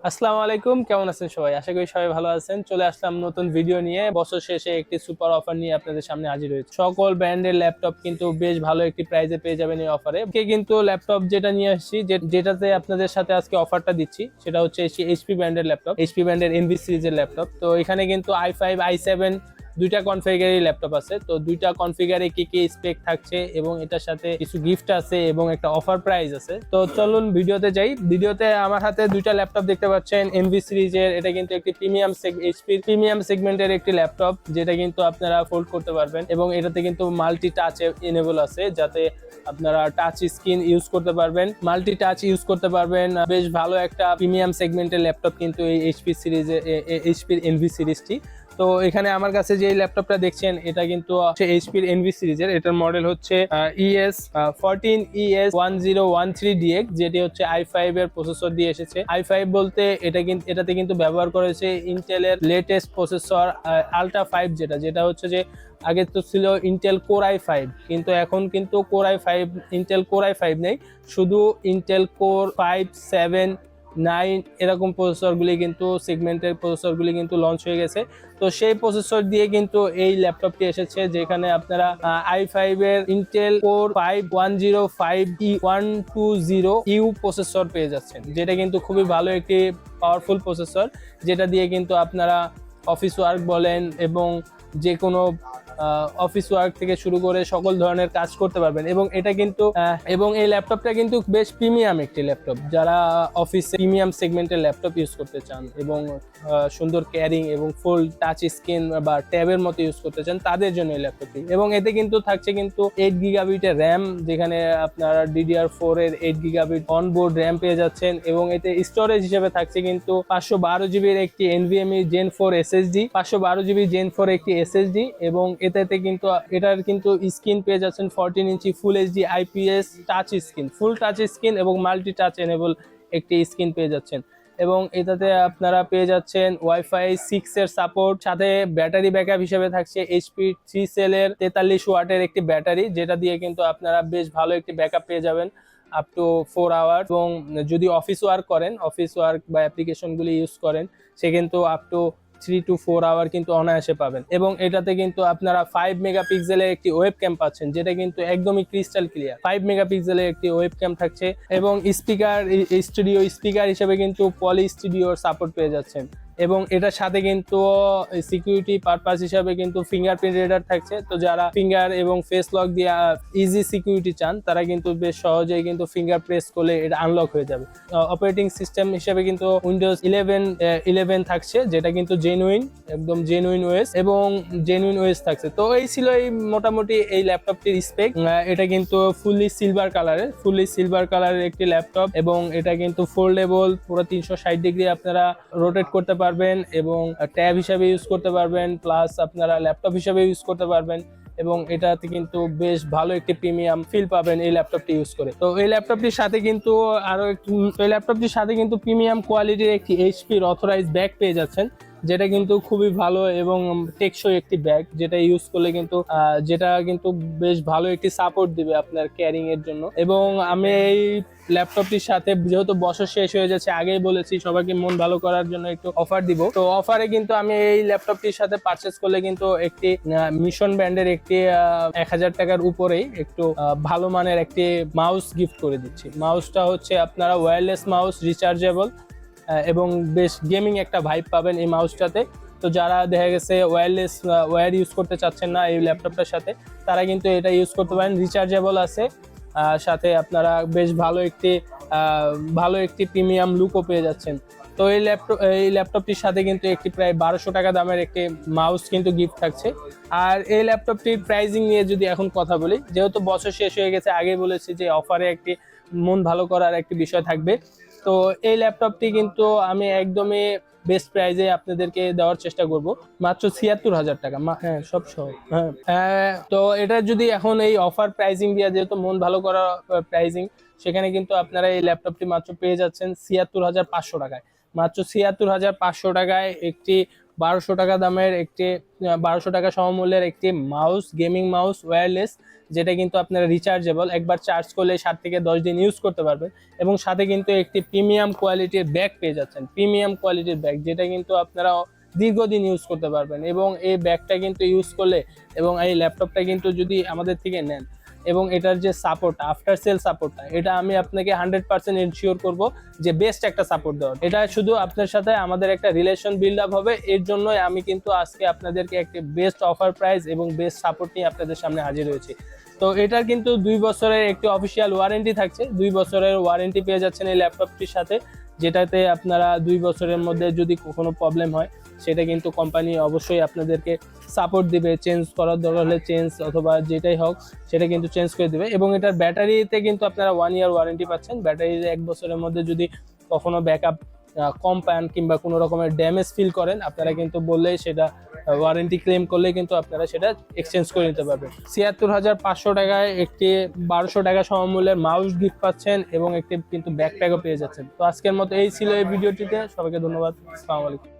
আসসালামু আলাইকুম, কেমন আছেন সবাই? আশা করি সবাই ভালো আছেন। চলে আসলাম নতুন ভিডিও নিয়ে। বছর শেষে একটি সুপার অফার নিয়ে আপনাদের সামনে হাজির হয়েছে। সকল ব্র্যান্ডের ল্যাপটপ কিন্তু বেশ ভালো একটি প্রাইসে পেয়ে যাবেন এই অফারে। কিন্তু ল্যাপটপ যেটা নিয়ে আসছি, যেটাতে আপনাদের সাথে আজকে অফারটা দিচ্ছি, সেটা হচ্ছে এইচপি ব্র্যান্ডের ল্যাপটপ, এইচপি ব্র্যান্ডের এনভি সিরিজের ল্যাপটপ। তো এখানে কিন্তু i5 i7 দুইটা কনফিগারের ল্যাপটপ আছে। তো দুইটা কনফিগারে কি কি স্পেক থাকছে এবং এটার সাথে কিছু গিফট আছে এবং একটা অফার প্রাইস আছে। তো চলুন ভিডিওতে যাই। ভিডিওতে আমার হাতে দুইটা ল্যাপটপ দেখতে পাচ্ছেন এনভি সিরিজের। এটা কিন্তু একটি প্রিমিয়াম এইচপি প্রিমিয়াম সেগমেন্টের একটি ল্যাপটপ, যেটা কিন্তু আপনারা ফোল্ড করতে পারবেন এবং এটাতে কিন্তু মাল্টি টাচ এনেবল আছে, যাতে আপনারা টাচ স্ক্রিন ইউজ করতে পারবেন, মাল্টি টাচ ইউজ করতে পারবেন। বেশ ভালো একটা প্রিমিয়াম সেগমেন্টের ল্যাপটপ কিন্তু এই এইচপি সিরিজের, এইচপির এনভি সিরিজটি। তো এখানে আমার কাছে যে ল্যাপটপটা দেখছেন, এটা কিন্তু এইচপির এনভি সিরিজের। এটার মডেল হচ্ছে ইএস 14ES1013DX, যেটি হচ্ছে i5 এর প্রসেসর দিয়ে এসেছে। i5 বলতে এটাতে কিন্তু ব্যবহার করেছে ইন্টেলের লেটেস্ট প্রসেসর আলট্রা 5, যেটা হচ্ছে যে আগে তো ছিল ইন্টেল কোর i5, কিন্তু এখন কিন্তু core i5, Intel core i5 নেই, শুধু ইন্টেল কোর 5, 7, 9 এরকম প্রসেসরগুলি কিন্তু সেগমেন্টের প্রসেসরগুলি কিন্তু লঞ্চ হয়ে গেছে। তো সেই প্রসেসর দিয়ে কিন্তু এই ল্যাপটপটি এসেছে, যেখানে আপনারা i5 এর ইন্টেল কোর 5105E120U প্রসেসর পেয়ে যাচ্ছেন, যেটা কিন্তু খুবই ভালো একটি পাওয়ারফুল প্রসেসর, যেটা দিয়ে কিন্তু আপনারা অফিস ওয়ার্ক বলেন এবং যে কোনো অফিস ওয়ার্ক থেকে শুরু করে সকল ধরনের কাজ করতে পারবেন। এবং এটা কিন্তু এবং এই ল্যাপটপটা কিন্তু বেশ প্রিমিয়াম একটি ল্যাপটপ। যারা অফিসে প্রিমিয়াম সেগমেন্টের ল্যাপটপ ইউজ করতে চান এবং সুন্দর ক্যারিং এবং ফুল টাচ স্ক্রিন বা ট্যাবের মতো ইউজ করতে চান, তাদের জন্য এই ল্যাপটপটি। এবং এতে কিন্তু থাকছে কিন্তু 8GB র্যাম, যেখানে আপনারা DDR4 এর 8GB অনবোর্ড র্যাম পেয়ে যাচ্ছেন। এবং এতে স্টোরেজ হিসেবে থাকছে কিন্তু 512GB একটি NVMe Gen 4 SSD, 512GB Gen 4 একটি SSD। এবং এটাতে কিন্তু এটার কিন্তু স্ক্রিন পেয়ে যাচ্ছেন 14 inch full HD IPS touch screen, full touch screen এবং মাল্টি টাচ এনেবল একটি স্ক্রিন পেয়ে যাচ্ছেন। এবং এটাতে আপনারা পেয়ে যাচ্ছেন ওয়াইফাই 6 এর সাপোর্ট, সাথে ব্যাটারি ব্যাকআপ হিসেবে থাকছে এইচপি 3 সেলের 43 ওয়াটের একটি ব্যাটারি, যেটা দিয়ে কিন্তু আপনারা বেশ ভালো একটি ব্যাকআপ পেয়ে যাবেন আপ টু 4 আওয়ার। এবং যদি অফিস ওয়ার্ক করেন, অফিস ওয়ার্ক বা অ্যাপ্লিকেশনগুলি ইউজ করেন, সে কিন্তু আপ টু 3 to 4 আওয়ার কিন্তু অনায়াসে পাবেন। এবং এটাতে কিন্তু আপনারা 5 মেগাপিক্সেলের একটি ওয়েব ক্যাম পাচ্ছেন, যেটা কিন্তু একদমই ক্রিস্টাল ক্লিয়ার। 5 মেগাপিক্সেলের একটি ওয়েব ক্যাম থাকছে এবং স্পিকার, স্টুডিও স্পিকার হিসেবে কিন্তু পলি স্টুডিওর সাপোর্ট পেয়ে যাচ্ছেন। এবং এটার সাথে কিন্তু সিকিউরিটি পারপাস হিসাবে কিন্তু ফিঙ্গারপ্রিন্ট রিডার থাকছে। তো যারা ফিঙ্গার এবং ফেস লক দিয়ে ইজি সিকিউরিটি চান, তারা কিন্তু বেশ সহজেই কিন্তু ফিঙ্গার প্রেস করলে এটা আনলক হয়ে যাবে। অপারেটিং সিস্টেম হিসেবে কিন্তু উইন্ডোজ 11 থাকছে, যেটা কিন্তু জেনুইন, একদম জেনুইন ওএস এবং জেনুইন ওএস থাকছে। তো এই ছিল এই মোটামুটি এই ল্যাপটপটির স্পেক। এটা কিন্তু ফুললি সিলভার কালারের একটি ল্যাপটপ, এবং এটা কিন্তু ফোল্ডেবল, পুরো 360 ডিগ্রি আপনারা রোটেট করতে পারবেন এবং ট্যাব হিসাবে ইউজ করতে পারবেন, প্লাস আপনারা ল্যাপটপ হিসাবে ইউজ করতে পারবেন। এবং এটাতে কিন্তু বেশ ভালো একটি প্রিমিয়াম ফিল পাবেন এই ল্যাপটপটি ইউজ করে। তো এই ল্যাপটপটির সাথে কিন্তু প্রিমিয়াম কোয়ালিটির একটি এইচপির অথরাইজ ব্যাগ পেয়ে যাচ্ছেন, যেটা কিন্তু খুবই ভালো এবং টেকসই একটি ব্যাগ, যেটা ইউজ করলে কিন্তু যেটা কিন্তু বেশ ভালো একটি সাপোর্ট দিবে আপনার ক্যারিং এর জন্য। এবং আমি এই ল্যাপটপটির সাথে, যেহেতু বছর শেষ হয়ে যাচ্ছে, আগেই বলেছি সবাইকে মন ভালো করার জন্য একটু অফার দিব। তো অফারে কিন্তু আমি এই ল্যাপটপটির সাথে পারচেস করলে কিন্তু একটি মিশন ব্র্যান্ডের একটি 1000 টাকার উপরেই একটু ভালো মানের একটি মাউস গিফট করে দিচ্ছি। মাউসটা হচ্ছে আপনারা ওয়্যারলেস মাউস, রিচার্জেবল এবং বেশ গেমিং একটা ভাইব পাবেন এই মাউসটাতে। তো যারা দেখা গেছে ওয়্যার ইউজ করতে চাচ্ছেন না এই ল্যাপটপটার সাথে, তারা কিন্তু এটা ইউজ করতে পারেন। রিচার্জেবল আছে, সাথে আপনারা বেশ ভালো একটি প্রিমিয়াম লুকও পেয়ে যাচ্ছেন। তো এই ল্যাপটপটির সাথে কিন্তু একটি প্রায় 1200 টাকা দামের একটি মাউস কিন্তু গিফট থাকছে। আর এই ল্যাপটপটির প্রাইজিং নিয়ে যদি এখন কথা বলি, যেহেতু বছর শেষ হয়ে গেছে, আগেই বলেছি যে অফারে একটি মন ভালো করার একটি বিষয় থাকবে। তো এই ল্যাপটপটি কিন্তু আমি একদমই বেস্ট প্রাইজে আপনাদেরকে দেওয়ার চেষ্টা করব, মাত্র 76,000 টাকা। হ্যাঁ, সব সহ। হ্যাঁ, তো এটা যদি এখন এই অফার প্রাইজিং দিয়ে, যেহেতু মন ভালো করা প্রাইজিং, সেখানে কিন্তু আপনারা এই ল্যাপটপটি মাত্র পেয়ে যাচ্ছেন 76,500 টাকায়। মাত্র 76,500 টাকায় একটি 1200 টাকা দামের একটি 1200 টাকা সমমূল্যের একটি মাউস, গেমিং মাউস ওয়্যারলেস, যেটা কিন্তু আপনারা রিচার্জেবল, একবার চার্জ করলে 7 থেকে 10 দিন ইউজ করতে পারবেন। এবং সাথে কিন্তু একটি প্রিমিয়াম কোয়ালিটির ব্যাগ পেয়ে যাচ্ছেন, প্রিমিয়াম কোয়ালিটির ব্যাগ, যেটা কিন্তু আপনারা দীর্ঘদিন ইউজ করতে পারবেন। এবং এই ব্যাগটা কিন্তু ইউজ করলে এবং এই ল্যাপটপটা কিন্তু যদি আমাদের থেকে নেন এবং এটার যে সাপোর্ট, আফটার সেল সাপোর্টটা, এটা আমি আপনাকে 100% এনশিওর করব যে বেস্ট একটা সাপোর্ট দেওয়ার। এটা শুধু আপনার সাথে আমাদের একটা রিলেশন বিল্ড আপ হবে, এর জন্যই আমি কিন্তু আজকে আপনাদেরকে একটি বেস্ট অফার প্রাইস এবং বেস্ট সাপোর্ট নিয়ে আপনাদের সামনে হাজির হয়েছি। তো এটার কিন্তু 2 বছরের একটি অফিসিয়াল ওয়ারেন্টি থাকছে, 2 বছরের ওয়ারেন্টি পেয়ে যাচ্ছেন এই ল্যাপটপটির সাথে, যেটাতে আপনারা 2 বছরের মধ্যে যদি কোনো প্রবলেম হয় সেটা কিন্তু কোম্পানি অবশ্যই আপনাদেরকে সাপোর্ট দিবে, চেঞ্জ করার দরকার হলে চেঞ্জ অথবা যেটাই হোক সেটা কিন্তু চেঞ্জ করে দিবে। এবং এটার ব্যাটারিতে কিন্তু আপনারা 1 ইয়ার ওয়ারেন্টি পাচ্ছেন। ব্যাটারিতে 1 বছরের মধ্যে যদি কখনো ব্যাকআপ কম পান কিংবা কোনো রকমের ড্যামেজ ফিল করেন, আপনারা কিন্তু বললেই সেটা ওয়ারেন্টি ক্লেম করলে কিন্তু আপনারা সেটা এক্সচেঞ্জ করে নিতে পারবেন। ৭৬,৫০০ টাকায় একটি ১২০০ টাকা সমমূল্যের মাউস গিফট পাচ্ছেন এবং একটি কিন্তু ব্যাকপ্যাকও পেয়ে যাচ্ছেন। তো আজকের মতো এই ছিল এই ভিডিওটিতে, সবাইকে ধন্যবাদ। আসসালামু আলাইকুম।